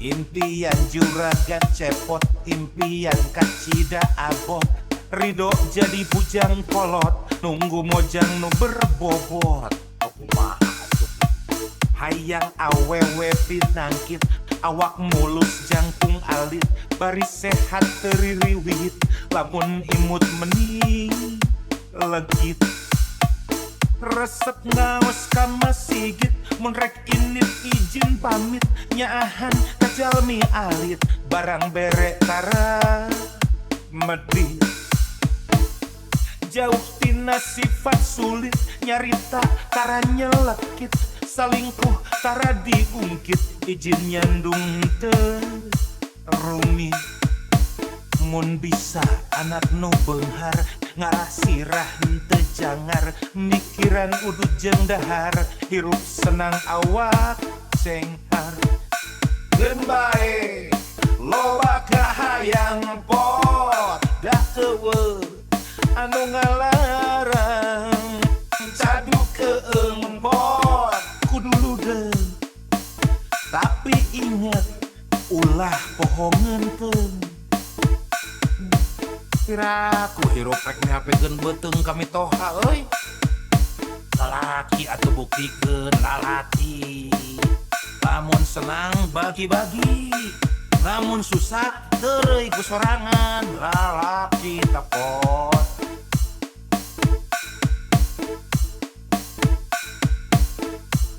Impian juragan cepot, impian kacida abot, ridho jadi bujang kolot, nunggu mojang nu berbobot. Hayang awewe pinangkit, awak mulus jangkung alit, bari sehat teririwit, lamun imut mening legit. Resep ngaos ka masigit, mun rek init izin pamit, nyaahan kajalmi alit, barang bere tara medit. Jauh tina sifat sulit, nyarita tara nyelekit, salingkuh tara diungkit, izin nyandung teu rumit. Mun bisa anak nu beunghar, ngarasirah henteu jangar, mikiran udut jeung dahar, hirup senang awak cenghar. Geun bae loba kahayang pot, da eueuh anu ngalarang, cadu keung pot kudu ludeung. Tapi inget ulah pohongenkeun. Kiraku hirup rek ngapekeun beuteung kami toha euy. Lalaki atuh buktikeun lalaki. Lamun senang bagi-bagi, lamun susah teureui ku sorangan, lalaki tapot.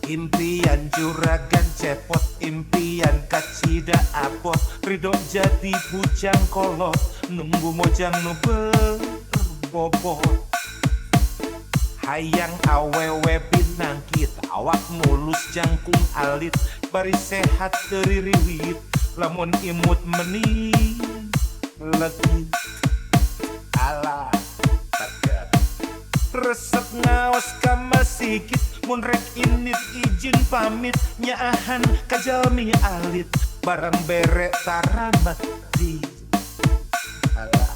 Impian juragan cepot, impian kacida abot, ridho jadi bujang kolot, nunggu mojang nu berbobot. Hayang awewe pinangkit, awak mulus jangkung alit, bari sehat teririwit, lamun imut mening legit. Alah tagat resep ngaos ka masigit, mun rek init izin pamit, nyaahan kajalmi alit, barang bere tara medit. Alah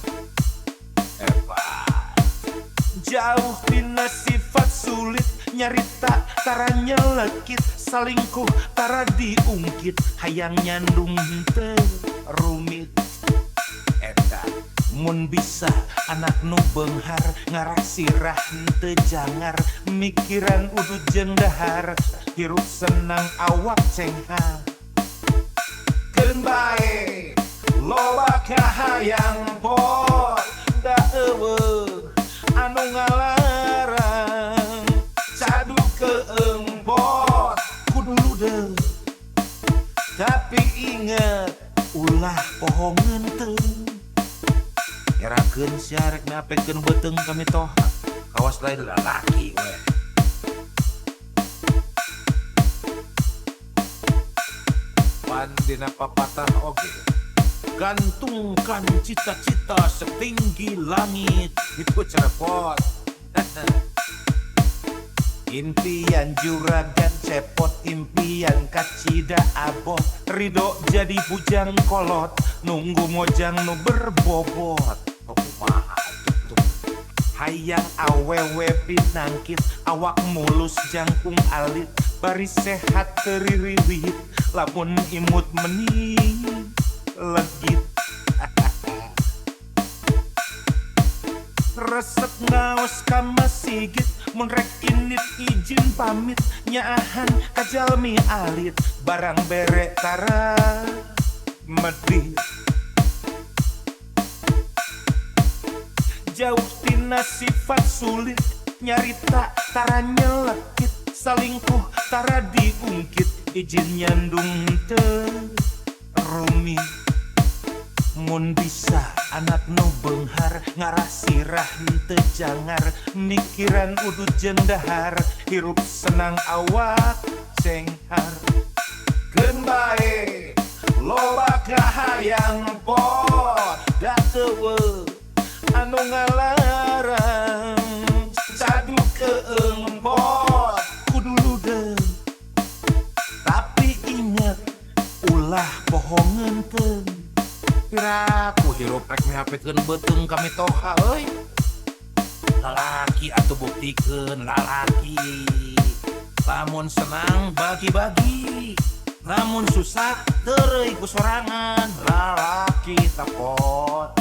jauh tina sifat sulit, nyarita tara nyelekit, salingkuh tara diungkit, hayang nyandung henteu rumit. Eta mun bisa anak nu beunghar, ngarasirah henteu jangar, mikiran udut jeung dahar, hirup senang awak cenghar. Geun bae loba kahayang pot, da eueuh anu ngalarang, cadu keung pot kudu ludeung. Tapi inget ulah pohongenteung. Kerakeun sia rek ngapekeun beuteung kami toha, kawas lain lalaki we. Pan dina papatah oge, gantungkan cita-cita setinggi langit, itu cerepot. Impian juragan cepot, impian kacida abot, ridho jadi bujang kolot, nunggu mojang nu berbobot. Hayang awewe pinangkit, awak mulus jangkung alit, bari sehat teririwit, lamun imut mening legit. Resep ngaos ka masigit, mun rek init izin pamit, nyaahan kajalmi alit, barang bere tara medit. Jauh tina sifat sulit, nyarita tara nyelekit, salingkuh tara diungkit, izin nyandung teu rumit. Mun bisa anak nu beunghar, ngarasirah henteu jangar, mikiran udut jeung dahar, hirup senang awak cenghar. Geun bae loba kahayang pot, da eueuh anu ngalarang, cadu keung pot kudu ludeung. Tapi inget ulah pohongenteun. Kiraku hirup rek ngapekeun beuteung kami toha euy. Lalaki atuh buktikeun lalaki. Lamun senang bagi-bagi, namun susah teureui ku sorangan lalaki tapot.